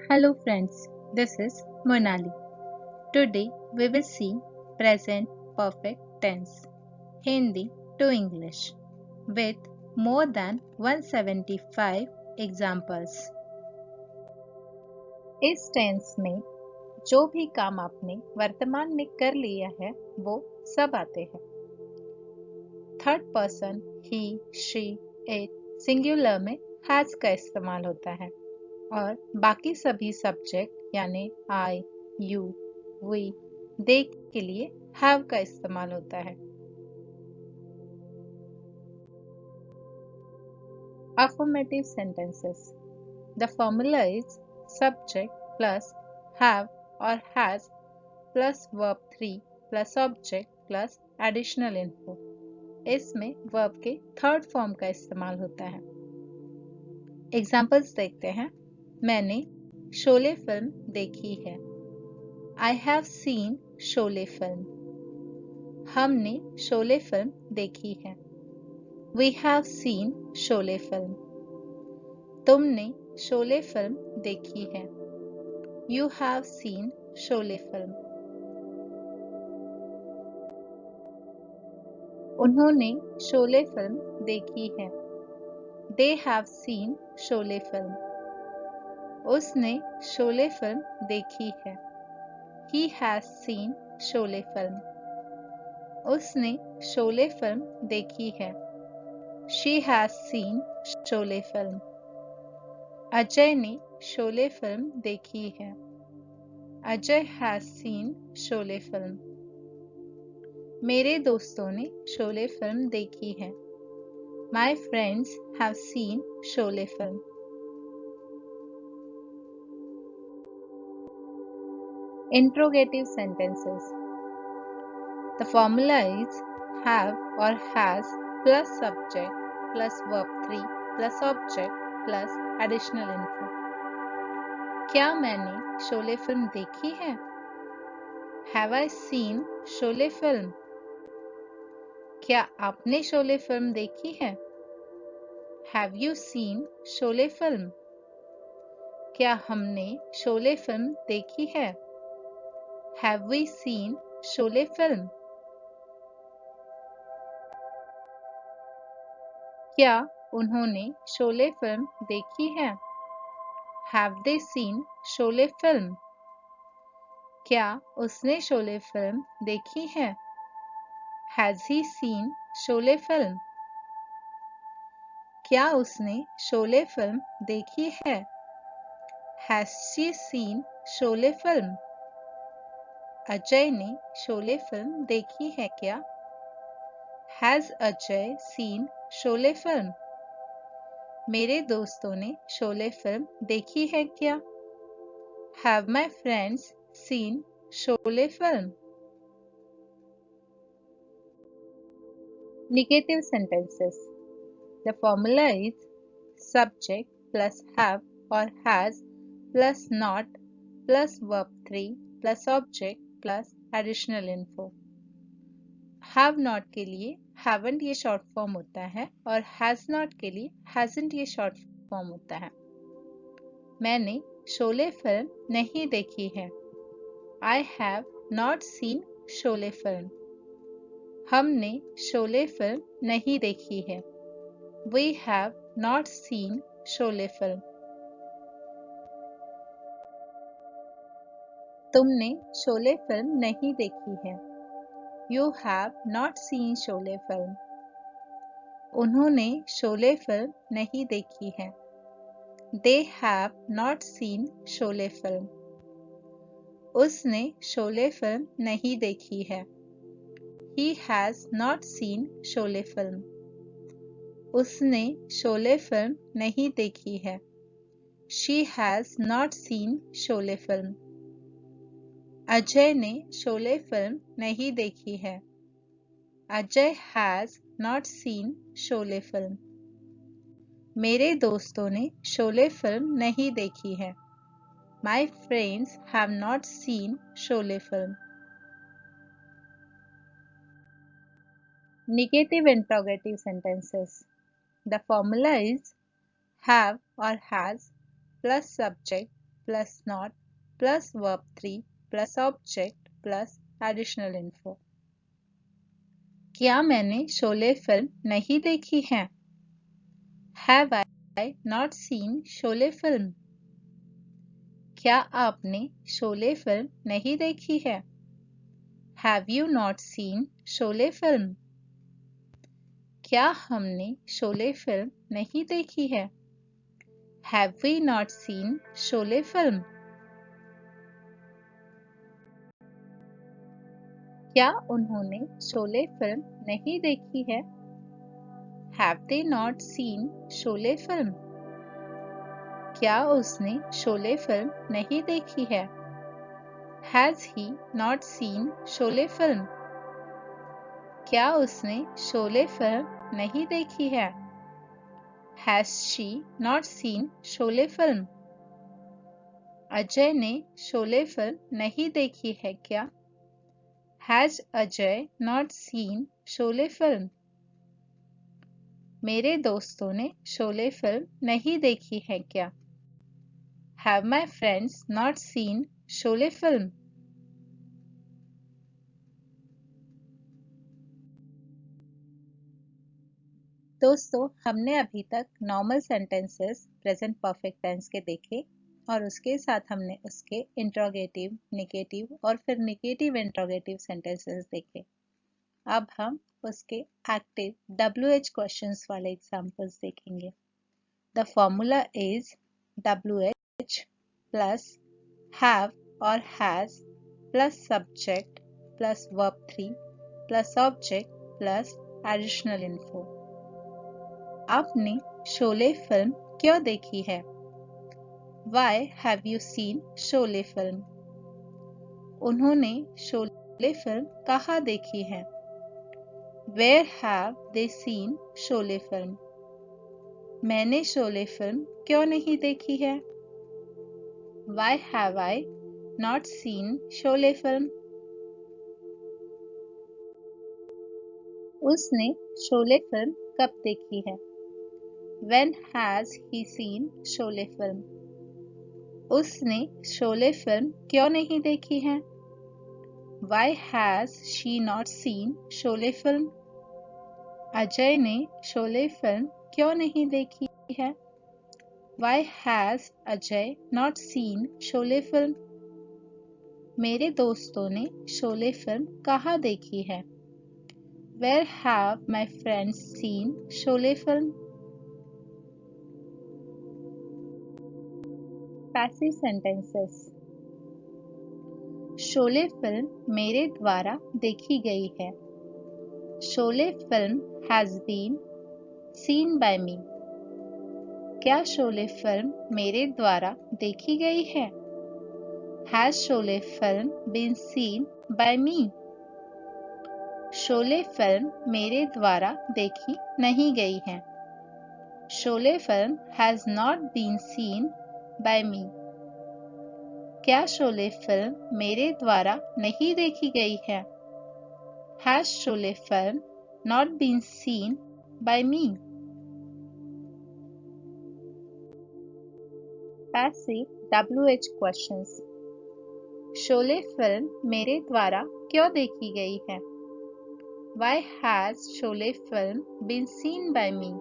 Hello friends, this is Monali. Today we will see present perfect tense, Hindi to English, with more than 175 examples. इस tense में जो भी काम आपने वर्तमान में कर लिया है वो सब आते हैं। Third person he, she, it, singular में हैज का इस्तेमाल होता है और बाकी सभी सब्जेक्ट यानी आई, यू, वी, दे के लिए हैव का इस्तेमाल होता है। Affirmative sentences. The formula is subject plus have or has plus verb 3 plus object plus additional info. इसमें verb के थर्ड फॉर्म का इस्तेमाल होता है। एग्जाम्पल्स देखते हैं। मैंने शोले फिल्म देखी है। I have seen Sholay film. हमने शोले फिल्म देखी है। We have seen Sholay film. तुमने शोले फिल्म देखी है। You have seen Sholay film. उन्होंने शोले फिल्म देखी है। They have seen Sholay film. उसने शोले फिल्म देखी है। He has seen Sholay film. उसने शोले फिल्म देखी है। She has seen Sholay film. Ajay ने शोले फिल्म देखी है। Ajay has seen Sholay film. मेरे दोस्तों ने शोले फिल्म देखी है। My friends have seen Sholay film. Interrogative sentences. The formula is have or has plus subject plus verb 3 plus object plus additional info. क्या मैंने शोले फिल्म देखी है? Have I seen Sholay film? क्या आपने शोले फिल्म देखी है? Have you seen Sholay film? क्या हमने शोले फिल्म देखी है? Have we seen Sholay film? क्या उन्होंने शोले फिल्म देखी है? Have they seen Sholay film? क्या उसने शोले फिल्म देखी है? Has he seen Sholay film? क्या उसने शोले फिल्म देखी है? Has she seen Sholay film? Ajay ने शोले फिल्म देखी है क्या? Has Ajay seen Sholay film? मेरे दोस्तों ने शोले फिल्म देखी है क्या? Have my friends seen Sholay film? Negative sentences. The formula is subject plus have or has plus not plus verb 3 plus object plus additional info. Have not के लिए haven't ये short form होता है और has not के लिए hasn't ये short form होता है। मैंने शोले फिल्म नहीं देखी है। I have not seen Sholay film. हमने शोले फिल्म नहीं देखी है। We have not seen Sholay film. तुमने शोले फिल्म नहीं देखी है। You have not seen Sholay film. उन्होंने शोले फिल्म नहीं देखी है। They have not seen Sholay film. उसने शोले फिल्म नहीं देखी है। He has not seen Sholay film. उसने शोले फिल्म नहीं देखी है। She has not seen Sholay film. Ajay ने शोले फिल्म नहीं देखी है। Ajay has not seen Sholay film. मेरे दोस्तों ने शोले फिल्म नहीं देखी है। My friends have not seen Sholay film. Negative interrogative sentences. The formula is have or has plus subject plus not plus verb 3 plus object plus additional info. क्या मैंने Sholay film नहीं देखी है? Have I not seen Sholay film? क्या आपने Sholay film नहीं देखी है? Have you not seen Sholay film? क्या हमने शोले फिल्म नहीं देखी है? Have we not seen Sholay film? क्या उन्होंने शोले फिल्म नहीं देखी है? Have they not seen Sholay film? क्या उसने शोले फिल्म नहीं देखी है? Has he not seen Sholay film? क्या उसने शोले फिल्म नहीं देखी है? Has she not seen Sholay film? Ajay ने शोले फिल्म नहीं देखी है क्या? Has Ajay not seen Sholay film? मेरे दोस्तों ने शोले फिल्म नहीं देखी है क्या? Have my friends not seen Sholay film? दोस्तों, हमने अभी तक normal sentences present perfect tense के देखे और उसके साथ हमने उसके इंट्रोगेटिव, नेगेटिव और फिर नेगेटिव इंट्रोगेटिव सेंटेंसेस देखे। अब हम उसके एक्टिव WH क्वेश्चंस वाले एग्जांपल्स देखेंगे। The formula is WH plus have और has plus subject plus verb 3 plus object plus additional info. आपने शोले फिल्म क्यों देखी है? Why have you seen Sholay film? उन्होंने शोले फिल्म कहाँ देखी है? Where have they seen Sholay film? मैंने शोले फिल्म क्यों नहीं देखी है? Why have I not seen Sholay film? उसने शोले फिल्म कब देखी है? When has he seen Sholay film? उसने शोले फिल्म क्यों नहीं देखी है? Why has she not seen Sholay film? Ajay ने शोले फिल्म क्यों नहीं देखी है? Why has Ajay not seen Sholay film? मेरे दोस्तों ने शोले फिल्म कहाँ देखी है? Where have my friends seen Sholay film? Passive sentences. Sholay film मेरे द्वारा देखी गई है। Sholay film has been seen by me. क्या शोले फिल्म मेरे द्वारा देखी गई है? Has Sholay film been seen by me? Sholay film मेरे द्वारा देखी नहीं गई है। Sholay film has not been seen by me. क्या शोले फिल्म मेरे द्वारा नहीं देखी गई है? Has Sholay film not been seen by me? Passive WH questions. Sholay film मेरे द्वारा क्यों देखी गई है? Why has Sholay film been seen by me?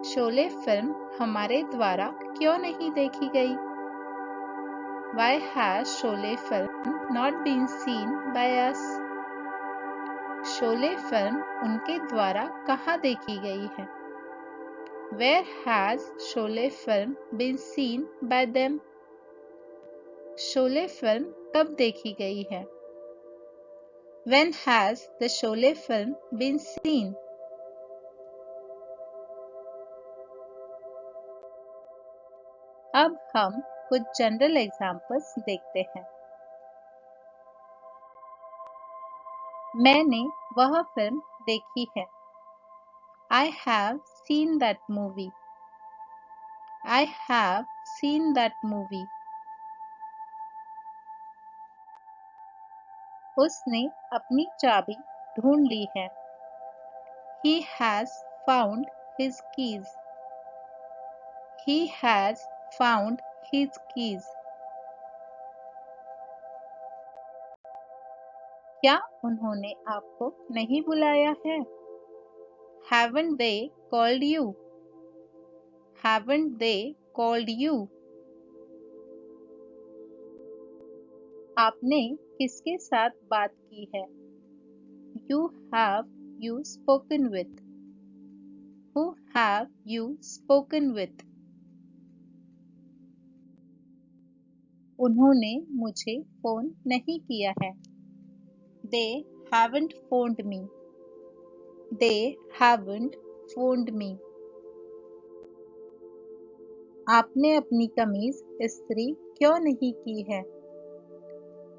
Sholay film हमारे द्वारा क्यों नहीं देखी गई? Why has Sholay film not been seen by us? Sholay film उनके द्वारा कहाँ देखी गई है? Where has Sholay film been seen by them? Sholay film कब देखी गई है? When has the Sholay film been seen? अब हम कुछ जनरल एग्जाम्पल्स देखते हैं। मैंने वह फिल्म देखी है। I have seen that movie. I have seen that movie. उसने अपनी चाबी ढूंढ ली है। He has found his keys. He has found his keys. क्या उन्होंने आपको नहीं बुलाया है? Haven't they called you? Haven't they called you? आपने किसके साथ बात की है? Who have you spoken with? Who have you spoken with? उन्होंने मुझे फोन नहीं किया है। They haven't phoned me. They haven't phoned me. आपने अपनी कमीज इस्त्री क्यों नहीं की है?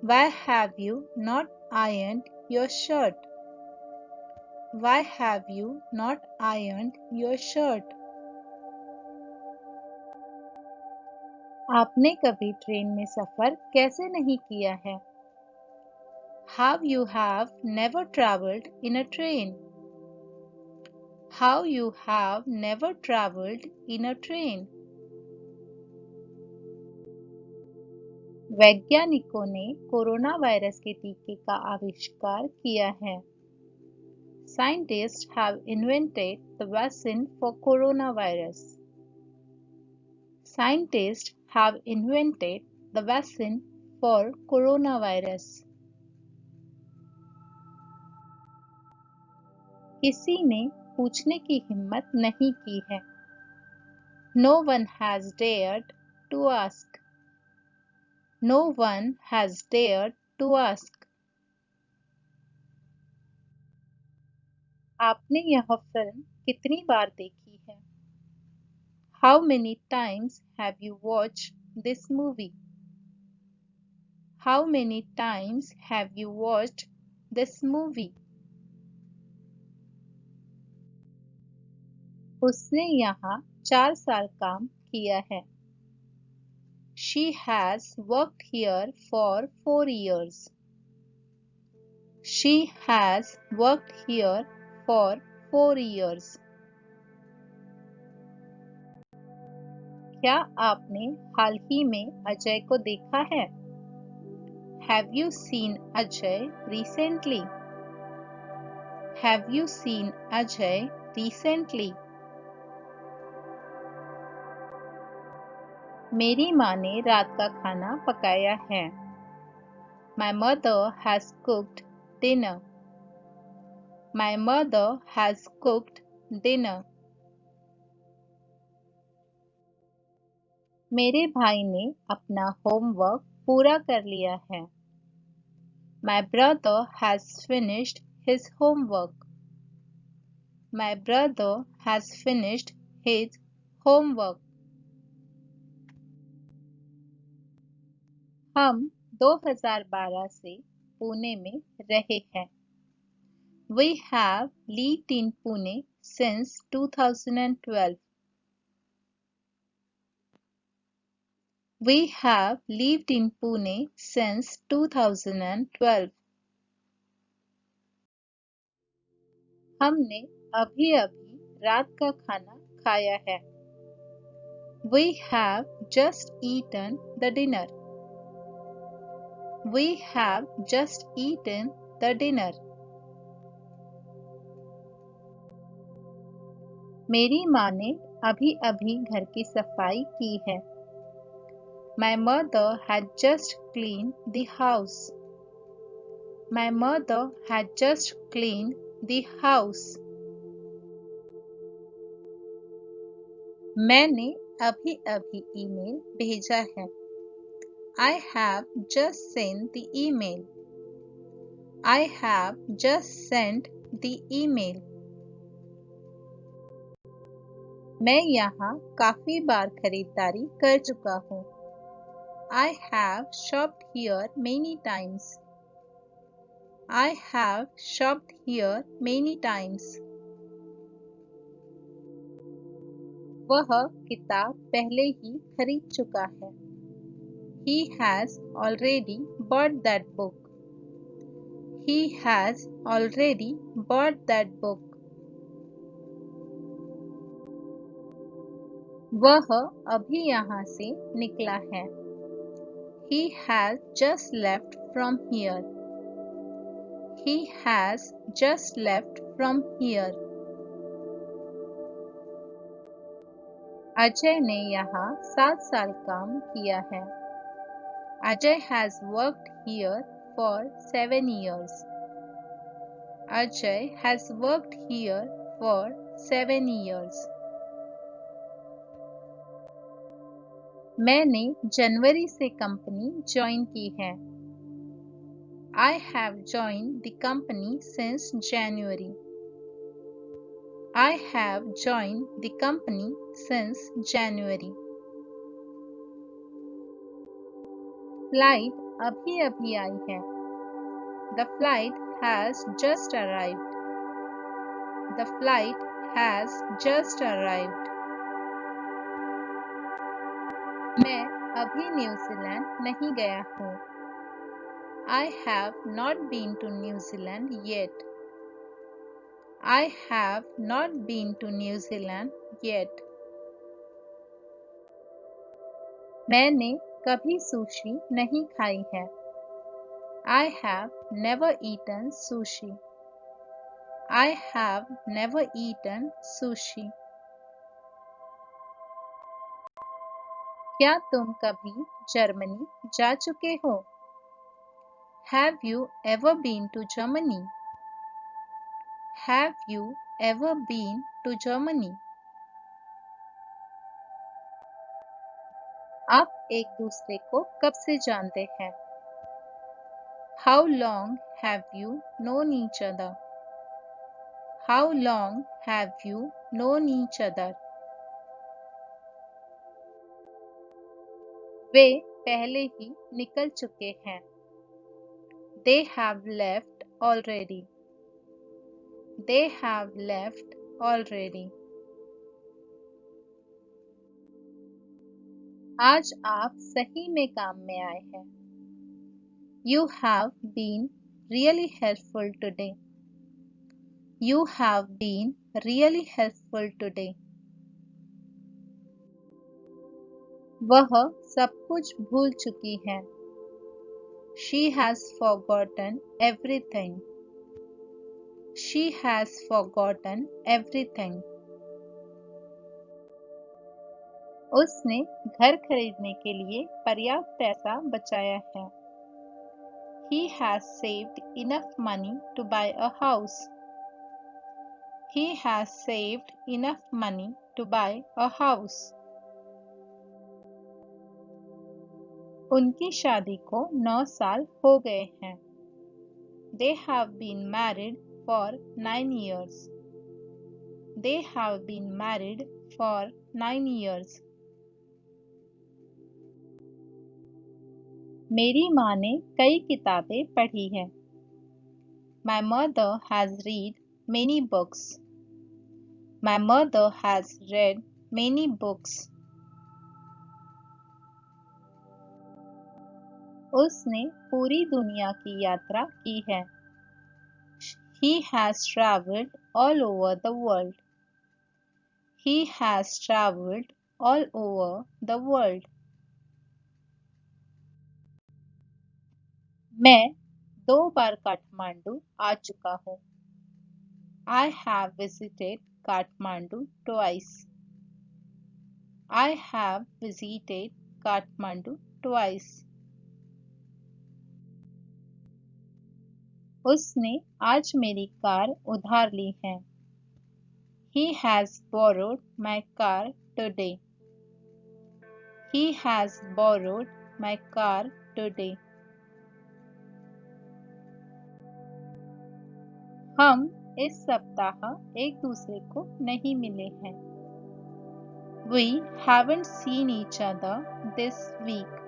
Why have you not ironed your shirt? Why have you not ironed your shirt? आपने कभी ट्रेन में सफर कैसे नहीं किया है? How you have never traveled in a train? How you have never traveled in a train? वैज्ञानिकों ने corona virus के टीके का आविष्कार किया है। Scientists have invented the vaccine for coronavirus. Scientists have invented the vaccine for coronavirus. किसी ने पूछने की हिम्मत नहीं की है। No one has dared to ask. No one has dared to ask. आपने यह फिल्म कितनी बार देखी है? How many times have you watched this movie? How many times have you watched this movie? उसने यहाँ 4 साल काम किया है। She has worked here for 4 years. She has worked here for 4 years. क्या आपने हाल ही में अजय को देखा है? Have you seen Ajay recently? Have you seen Ajay recently? मेरी माँ ने रात का खाना पकाया है। My mother has cooked dinner. My mother has cooked dinner. मेरे भाई ने अपना होमवर्क पूरा कर लिया है। My brother has finished his homework. My brother has finished his homework. हम 2012 से पुणे में रहे हैं। We have lived in Pune since 2012. We have lived in Pune since 2012. हमने अभी-अभी रात का खाना खाया है। We have just eaten the dinner. We have just eaten the dinner. मेरी माँ ने अभी-अभी घर की सफाई की है। My mother had just cleaned the house. My mother had just cleaned the house. मैंने अभी-अभी ईमेल भेजा है। I have just sent the email. I have just sent the email. मैं यहाँ काफी बार खरीदारी कर चुका हूँ। I have shopped here many times. I have shopped here many times. वह किताब पहले ही खरीद चुका है। He has already bought that book. He has already bought that book. वह अभी यहाँ से निकला है। He has just left from here. He has just left from here. Ajay ने यहाँ 7 साल काम किया है। Ajay has worked here for 7 years. Ajay has worked here for 7 years. मैंने जनवरी से कंपनी ज्वाइन की है। I have joined the company since January. I have joined the company since January. Flight अभी अभी आई है। The flight has just arrived. The flight has just arrived. मैं अभी New Zealand नहीं गया हूँ। I have not been to New Zealand yet. I have not been to New Zealand yet. मैंने कभी सुशी नहीं खाई है। I have never eaten sushi. I have never eaten sushi. क्या तुम कभी जर्मनी जा चुके हो? Have you ever been to Germany? Have you ever been to Germany? आप एक दूसरे को कब से जानते हैं? How long have you known each other? How long have you known each other? वे पहले ही निकल चुके हैं। They have left already. They have left already. आज आप सही में काम में आए हैं। You have been really helpful today. You have been really helpful today. वह सब कुछ भूल चुकी है। She has forgotten everything. She has forgotten everything. उसने घर खरीदने के लिए पर्याप्त पैसा बचाया है। He has saved enough money to buy a house. He has saved enough money to buy a house. उनकी शादी को 9 साल हो गए हैं। They have been married for 9 years. They have been married for 9 years. मेरी माँ ने कई किताबें पढ़ी हैं। My mother has read many books. My mother has read many books. उसने पूरी दुनिया की यात्रा की है। He has traveled all over the world. He has traveled all over the world. मैं 2 बार काठमांडू आ चुका हूँ। I have visited Kathmandu twice. I have visited Kathmandu twice. उसने आज मेरी कार उधार ली है। He has borrowed my car today. He has borrowed my car today. हम इस सप्ताह एक दूसरे को नहीं मिले हैं। We haven't seen each other this week.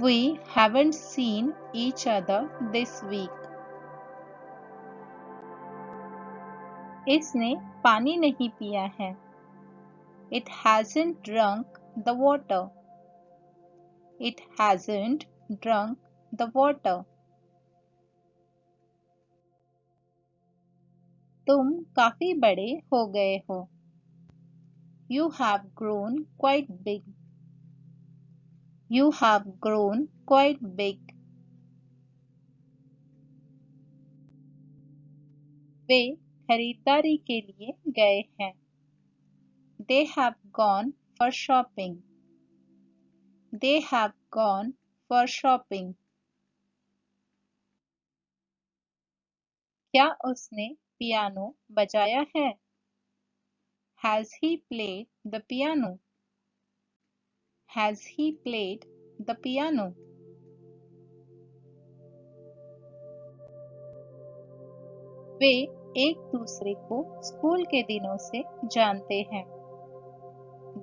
We haven't seen each other this week. इसने पानी नहीं पिया है। It hasn't drunk the water. It hasn't drunk the water. तुम काफी बड़े हो गए हो। You have grown quite big. You have grown quite big. वे खरीदारी के लिए गए हैं. They have gone for shopping. They have gone for shopping. क्या उसने पियानो बजाया है? Has he played the piano? Has he played the piano? वे एक दूसरे को स्कूल के दिनों से जानते हैं.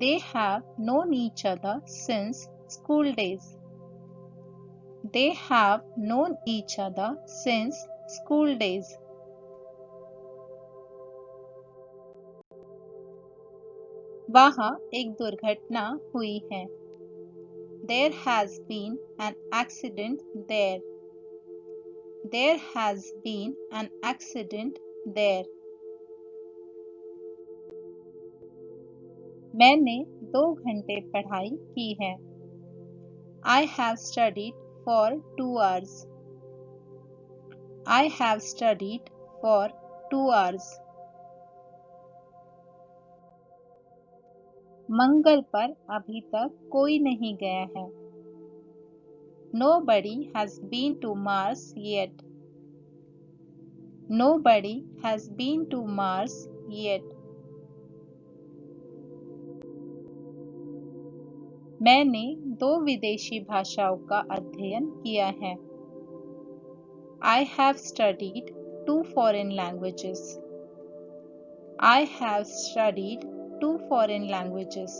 They have known each other since school days. They have known each other since school days. वहाँ एक दुर्घटना हुई है. There has been an accident there. There has been an accident there. मैंने 2 घंटे पढ़ाई की है. I have studied for 2 hours. I have studied for 2 hours. मंगल पर अभी तक कोई नहीं गया है. Nobody has been to Mars yet. Nobody has been to Mars yet. मैंने 2 विदेशी भाषाओं का अध्ययन किया है. I have studied 2 foreign languages. I have studied 2 foreign languages.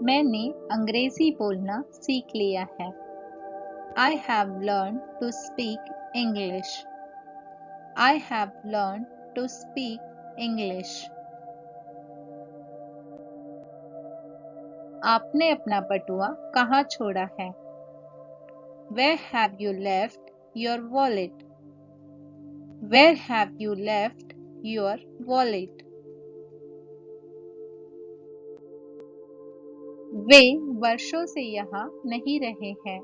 मैंने अंग्रेजी बोलना सीख लिया है. I have learned to speak English. I have learned to speak English. आपने अपना बटुआ कहाँ छोड़ा है? Where have you left your wallet? Where have you left your wallet? वे वर्षों से यहाँ नहीं रहे हैं.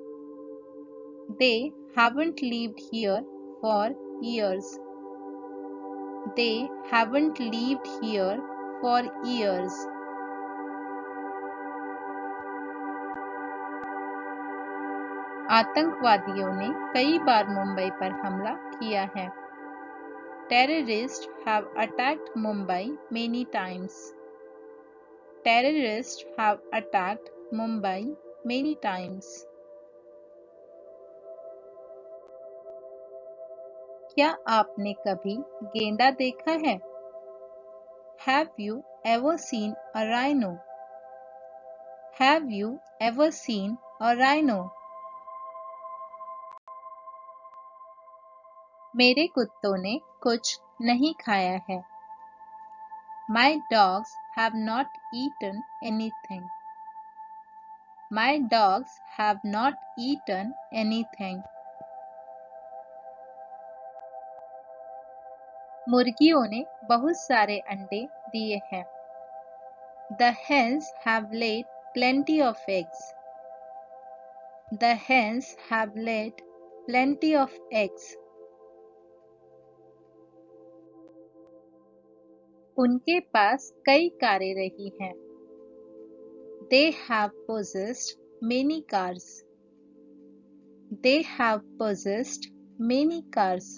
They haven't lived here for years. They haven't lived here for years. आतंकवादियों ने कई बार मुंबई पर हमला किया है. Terrorists have attacked Mumbai many times. Terrorists have attacked Mumbai many times. क्या आपने कभी गेंडा देखा है? Have you ever seen a rhino? Have you ever seen a rhino? मेरे कुत्तों ने कुछ नहीं खाया है. My dogs have not eaten anything. My dogs have not eaten anything. मुर्गियों ने बहुत सारे अंडे दिए हैं. The hens have laid plenty of eggs. The hens have laid plenty of eggs. उनके पास कई कारें रही हैं. They have possessed many cars. They have possessed many cars.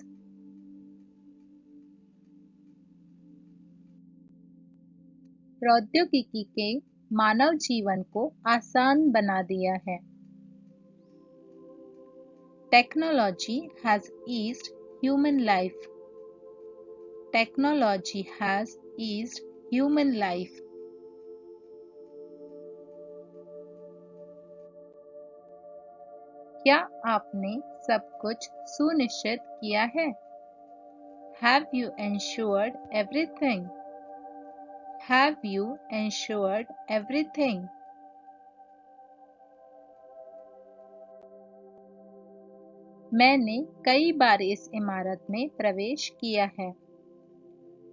प्रौद्योगिकी के मानव जीवन को आसान बना दिया है. Technology has eased human life. Technology has eased human life. क्या आपने सब कुछ सुनिश्चित किया है? Have you ensured everything? Have you ensured everything? मैंने कई बार इस इमारत में प्रवेश किया है.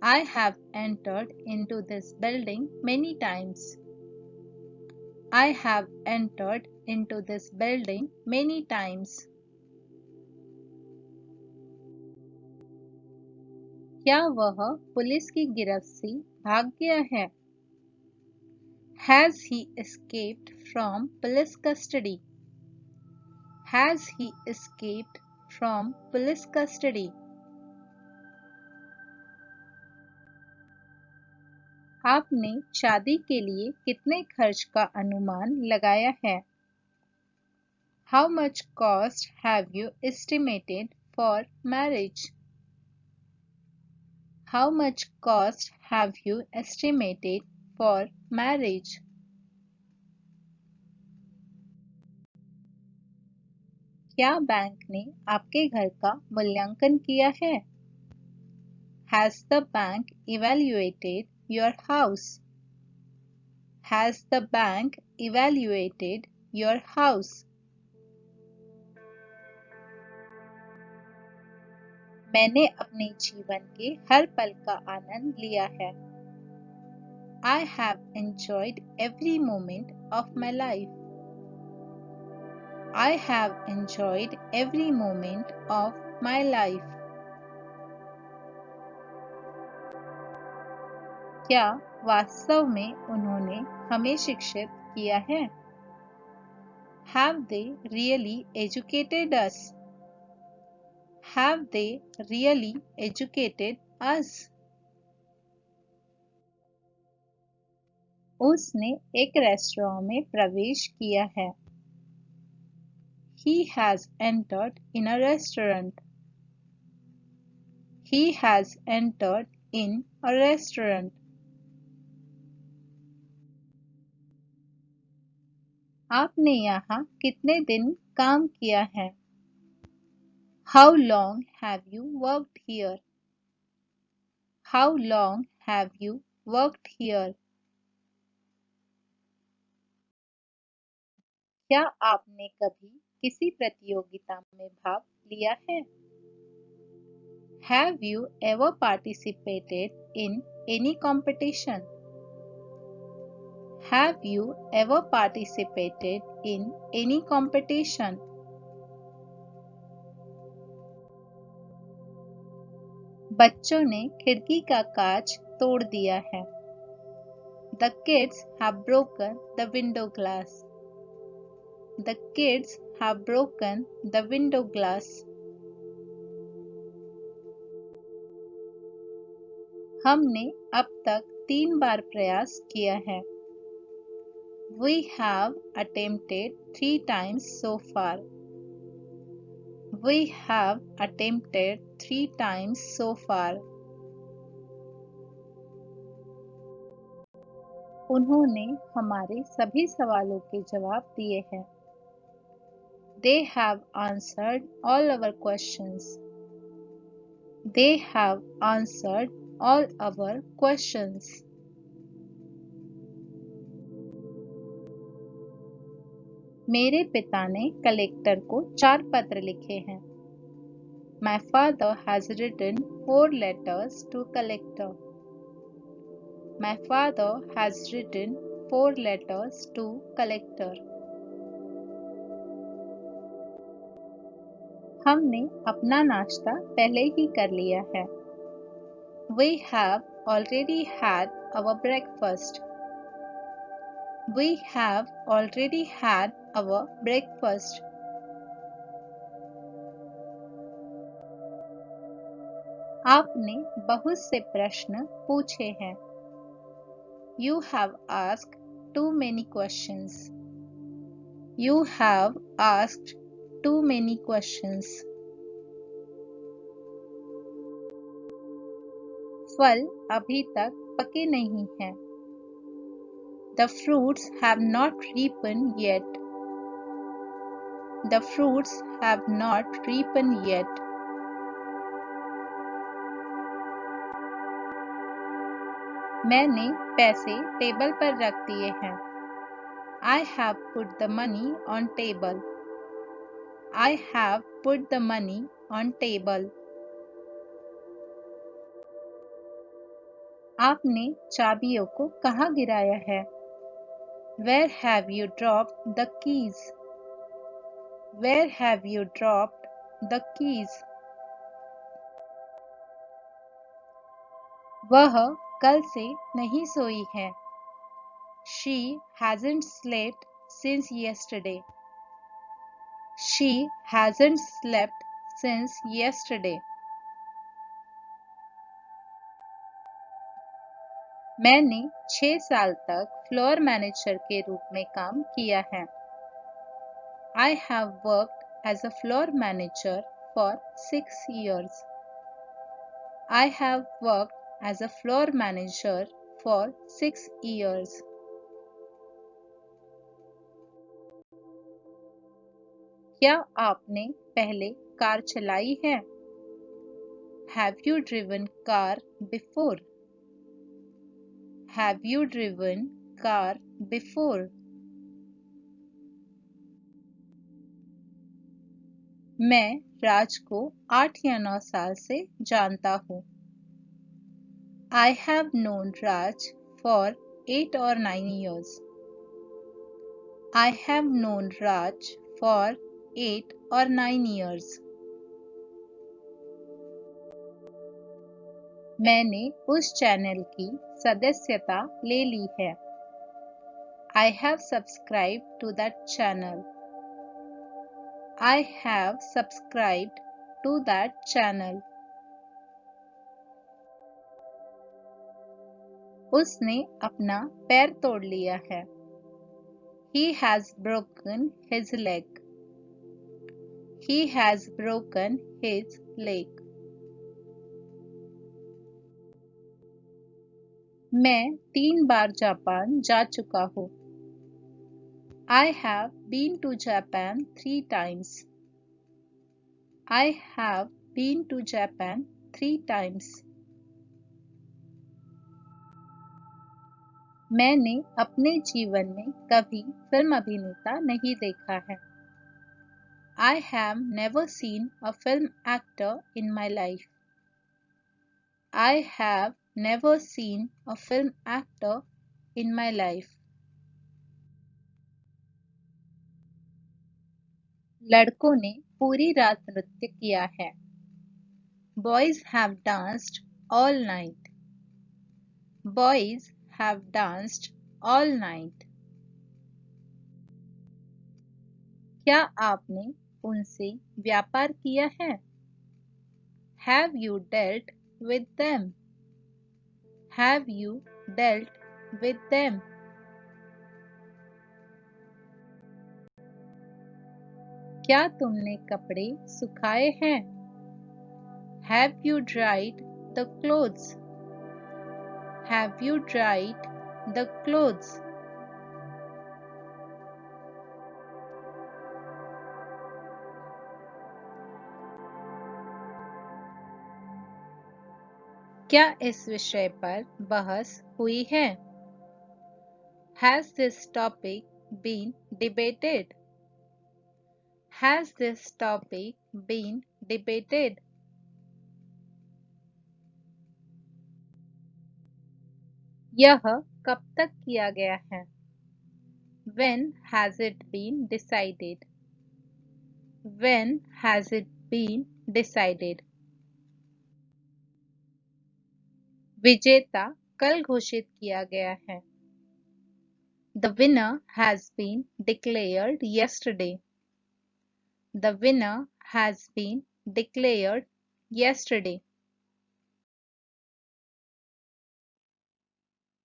I have entered into this building many times. I have entered into this building many times. क्या वह पुलिस की गिरफ्त से भाग गया है? Has he escaped from police custody? Has he escaped from police custody? आपने शादी के लिए कितने खर्च का अनुमान लगाया है? How much cost have you estimated for marriage? How much cost have you estimated for marriage? क्या बैंक ने आपके घर का मूल्यांकन किया है? Has the bank evaluated your house? Has the bank evaluated your house? मैंने अपने जीवन के हर पल का आनंद लिया है. I have enjoyed every moment of my life. I have enjoyed every moment of my life. क्या वास्तव में उन्होंने हमें शिक्षित किया है? Have they really educated us? Have they really educated us? उसने एक रेस्टोरेंट में प्रवेश किया है. He has entered in a restaurant. He has entered in a restaurant. आपने यहाँ कितने दिन काम किया है? How long have you worked here? How long have you worked here? क्या आपने कभी किसी प्रतियोगिता में भाग लिया है? Have you ever participated in any competition? Have you ever participated in any competition? बच्चों ने खिड़की का कांच तोड़ दिया है. The kids have broken the window glass. The kids have broken the window glass. हमने अब तक 3 बार प्रयास किया है. We have attempted 3 times so far. We have attempted 3 times so far. उन्होंने हमारे सभी सवालों के जवाब दिए हैं. They have answered all our questions. They have answered all our questions. मेरे पिता ने कलेक्टर को 4 पत्र लिखे हैं. My father has written 4 letters to collector. My father has written 4 letters to collector. हमने अपना नाश्ता पहले ही कर लिया है. We have already had our breakfast. We have already had our breakfast. आपने बहुत से प्रश्न पूछे हैं. You have asked too many questions. You have asked too many questions. फल अभी तक पके नहीं हैं. The fruits have not ripened yet. The fruits have not ripened yet. मैंने पैसे टेबल पर रख दिए हैं. I have put the money on table. I have put the money on table. आपने चाबियों को कहाँ गिराया है? Where have you dropped the keys? Where have you dropped the keys? वह कल से नहीं सोई है. She hasn't slept since yesterday. She hasn't slept since yesterday. मैंने 6 साल तक फ्लोर मैनेजर के रूप में काम किया है. I have worked as a floor manager for 6 years. I have worked as a floor manager for 6 years. क्या आपने पहले कार चलाई है? Have you driven car before? Have you driven car before? मैं राज को 8 या 9 साल से जानता हूँ. I have known Raj for 8 or 9 years. I have known Raj for 8 or 9 years. मैंने उस चैनल की सदस्यता ले ली है. I have subscribed to that channel. I have subscribed to that channel. उसने अपना पैर तोड़ लिया है. He has broken his leg. He has broken his leg. मैं 3 बार जापान जा चुका हूँ. I have been to Japan 3 times. I have been to Japan 3 times. मैंने अपने जीवन में कभी फिल्म अभिनेता नहीं देखा है. I have never seen a film actor in my life. I have never seen a film actor in my life. लड़कों ने पूरी रात नृत्य किया है. Boys have danced all night. Boys have danced all night. क्या आपने उनसे व्यापार किया है? Have you dealt with them? Have you dealt with them? क्या तुमने कपड़े सुखाए हैं? Have you dried the clothes? Have you dried the clothes? क्या इस विषय पर बहस हुई है? Has this topic been debated? Has this topic been debated? यह कब तक किया गया है? When has it been decided? When has it been decided? विजेता कल घोषित किया गया है. The winner has been declared yesterday. The winner has been declared yesterday.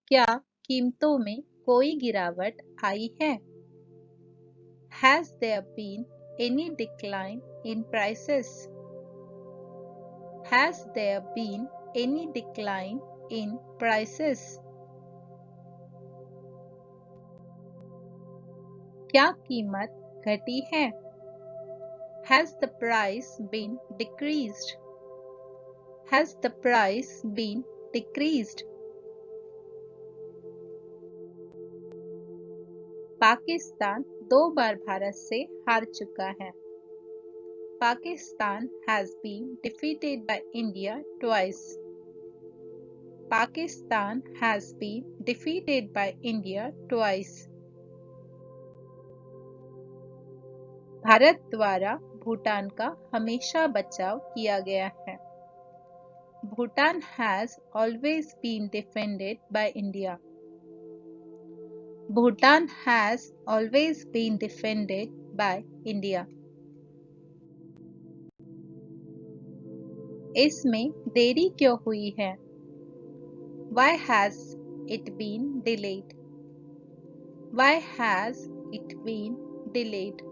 क्या कीमतों में कोई गिरावट आई है? Has there been any decline in prices? Has there been any decline in prices? क्या कीमत घटी है? Has the price been decreased? Has the price been decreased? Pakistan 2 बार भारत से हार चुका है. Pakistan has been defeated by India twice. Pakistan has been defeated by India twice. Bharat द्वारा भूटान का हमेशा बचाव किया गया है. Bhutan has always been defended by India. Bhutan has always been defended by India. इसमें देरी क्यों हुई है? Why has it been delayed? Why has it been delayed?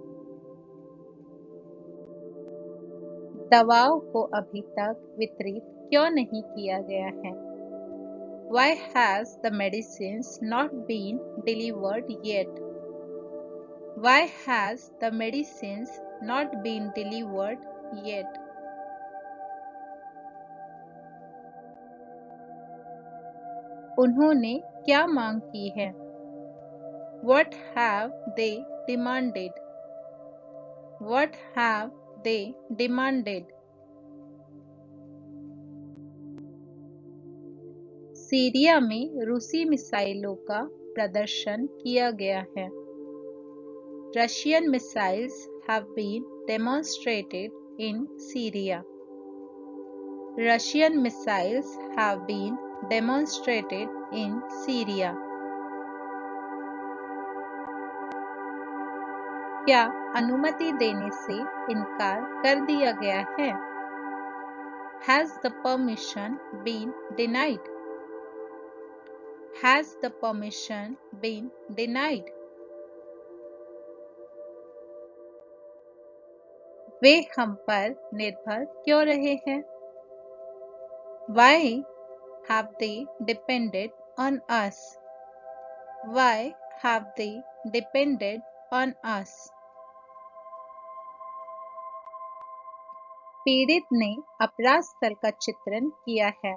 दवाओं को अभी तक वितरित क्यों नहीं किया गया है? Why has the medicines not been delivered yet? Why has the medicines not been delivered yet? उन्होंने क्या मांग की है? What have they demanded? What have they demanded? Syria में रूसी मिसाइलों का प्रदर्शन किया गया है. Russian missiles have been demonstrated in Syria. Russian missiles have been demonstrated in Syria. क्या अनुमति देने से इनकार कर दिया गया है? Has the permission been denied? Has the permission been denied? वे हम पर निर्भर क्यों रहे हैं? Why have they depended on us? Why have they depended on us? पीड़ित ने अपराध स्थल का चित्रण किया है.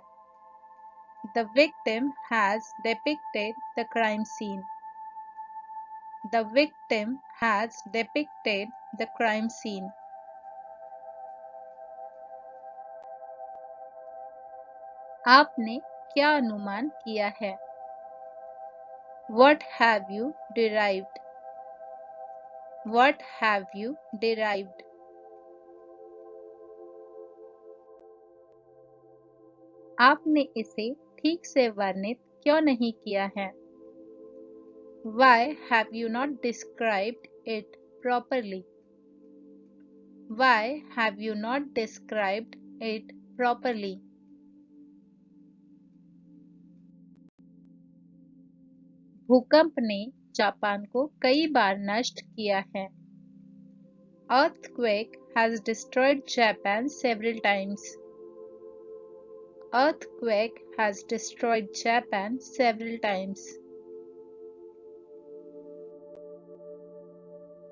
The victim has depicted the crime scene. The victim has depicted the crime scene. आपने क्या अनुमान किया है? What have you derived? What have you derived? आपने इसे ठीक से वर्णित क्यों नहीं किया है? Why have you not described it properly? Why have you not described it properly? भूकंप ने जापान को कई बार नष्ट किया है. Earthquake has destroyed Japan several times. Earthquake has destroyed Japan several times.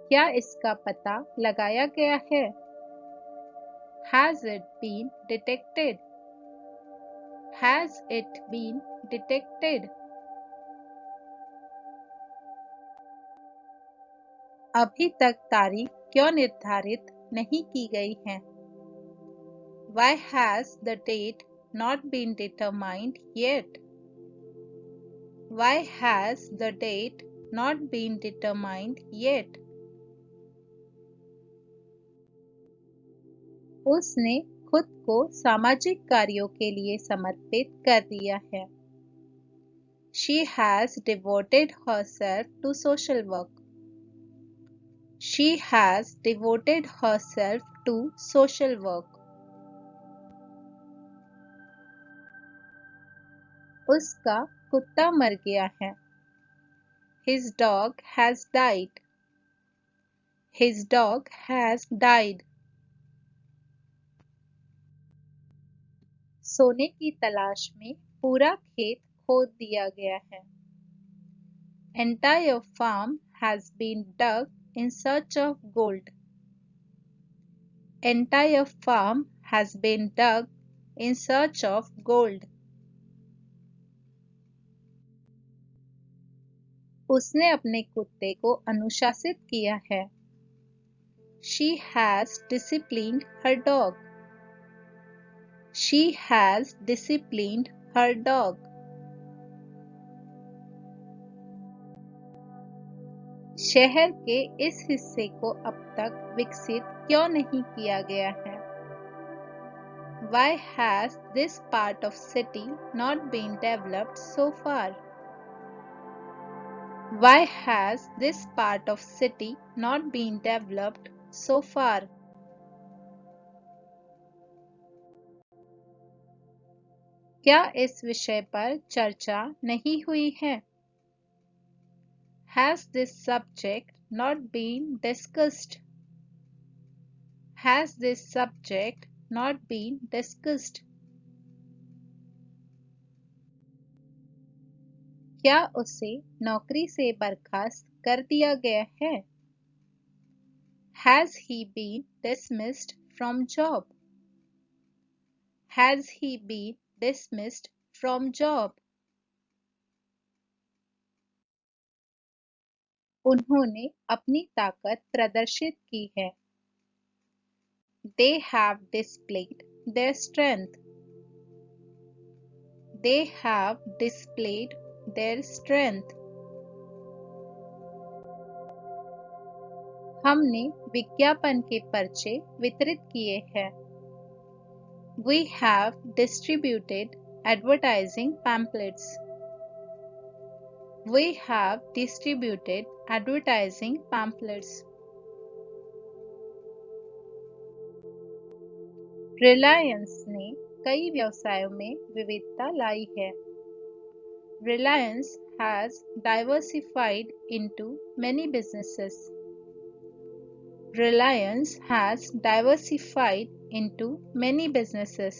क्या इसका पता लगाया गया है? Has it been detected? Has it been detected? अभी तक तारीख क्यों निर्धारित नहीं की गई है? Why has the date not been determined yet? Why has the date not been determined yet? उसने खुद को सामाजिक कार्यों के लिए समर्पित कर दिया है. She has devoted herself to social work. She has devoted herself to social work. उसका कुत्ता मर गया है. His dog has died. His dog has died. सोने की तलाश में पूरा खेत खोद दिया गया है. Entire farm has been dug in search of gold. Entire farm has been dug in search of gold. उसने अपने कुत्ते को अनुशासित किया है. She has disciplined her dog. She has disciplined her dog. शहर के इस हिस्से को अब तक विकसित क्यों नहीं किया गया है? Why has this part of city not been developed so far? Why has this part of city not been developed so far? क्या इस विषय पर चर्चा नहीं हुई है? Has this subject not been discussed? Has this subject not been discussed? क्या उसे नौकरी से बर्खास्त कर दिया गया है? Has he been dismissed from job? Has he been dismissed from job? उन्होंने अपनी ताकत प्रदर्शित की है। They have displayed their strength. They have displayed their strength. हमने विज्ञापन के पर्चे वितरित किए हैं। We have distributed advertising pamphlets. We have distributed advertising pamphlets. Reliance ने कई व्यवसायों में विविधता लाई है। Reliance has diversified into many businesses. Reliance has diversified into many businesses.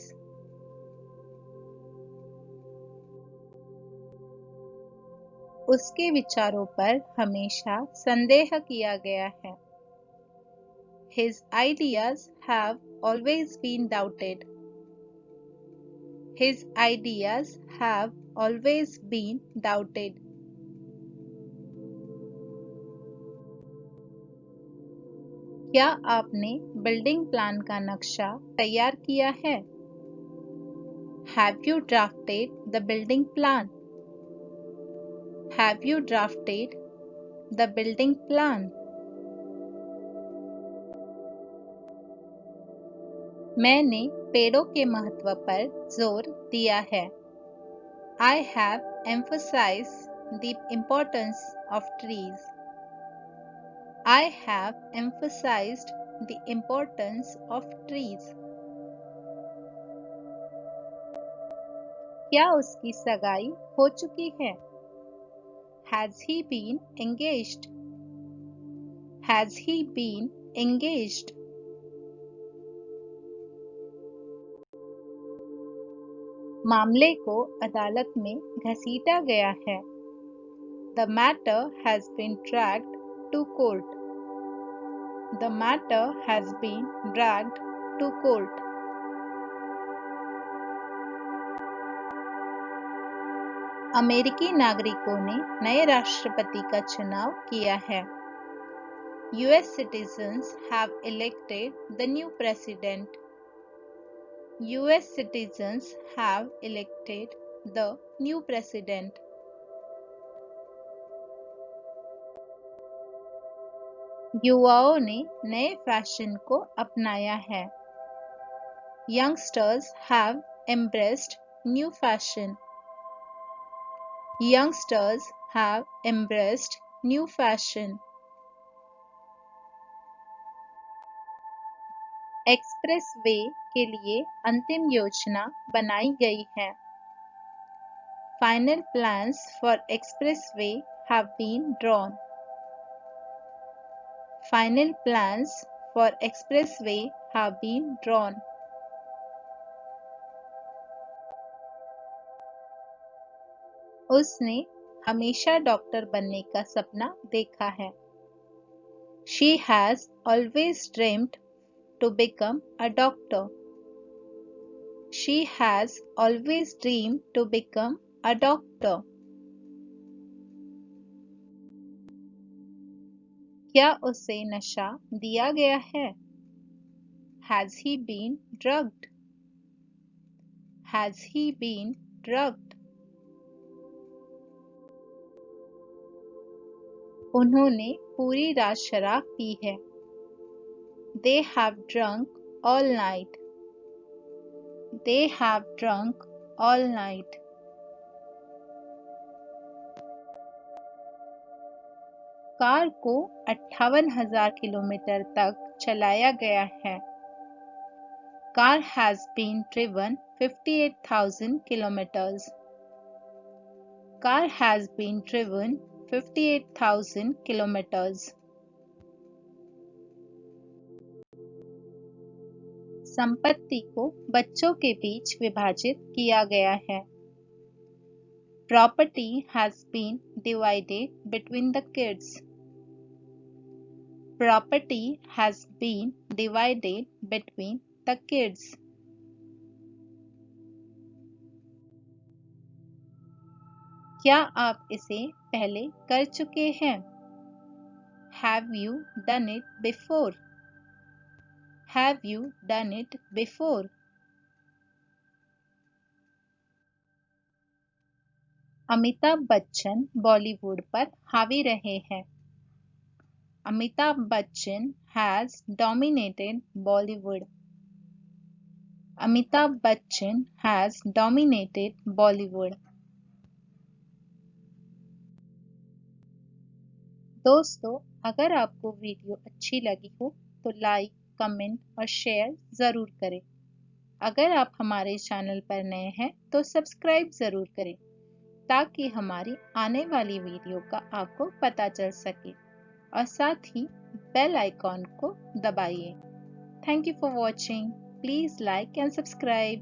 उसके विचारों पर हमेशा संदेह किया गया है। His ideas have always been doubted. His ideas have always been doubted. क्या आपने बिल्डिंग प्लान का नक्शा तैयार किया है? Have you drafted the building plan? Have you drafted the building plan? मैंने पेड़ों के महत्व पर जोर दिया है। I have emphasized the importance of trees. I have emphasized the importance of trees. क्या उसकी सगाई हो चुकी है? Has he been engaged? Has he been engaged? मामले को अदालत में घसीटा गया है। The matter has been dragged to court. The matter has been dragged to court. अमेरिकी नागरिकों ने नए राष्ट्रपति का चुनाव किया है। US citizens have elected the new president. US citizens have elected the new president. युवाओं ने नए फैशन को अपनाया है। Youngsters have embraced new fashion. Youngsters have embraced new fashion. Expressway के लिए अंतिम योजना बनाई गई है। Final plans for expressway have been drawn. Final plans for expressway have been drawn. उसने हमेशा डॉक्टर बनने का सपना देखा है। She has always dreamed to become a doctor. She has always dreamed to become a doctor. क्या उसे नशा दिया गया है? Has he been drugged? Has he been drugged. उन्होंने पूरी रात शराब पी है. They have drunk all night. They have drunk all night. Car को 58,000 किलोमीटर तक चलाया गया है. Car has been driven 58,000 kilometers. Car has been driven 58,000 kilometers. संपत्ति को बच्चों के बीच विभाजित किया गया है. Property has been divided between the kids. Property has been divided between the kids. क्या आप इसे पहले कर चुके हैं? Have you done it before? Have you done it before? Amitabh Bachchan Bollywood पर हावी रहे हैं. Amitabh Bachchan has dominated Bollywood. Amitabh Bachchan has dominated Bollywood. दोस्तों, अगर आपको वीडियो अच्छी लगी हो तो लाइक, कमेंट और शेयर ज़रूर करें. अगर आप हमारे चैनल पर नए हैं तो सब्सक्राइब ज़रूर करें ताकि हमारी आने वाली वीडियो का आपको पता चल सके और साथ ही बेल आइकॉन को दबाइए. Thank you for watching. Please like and subscribe.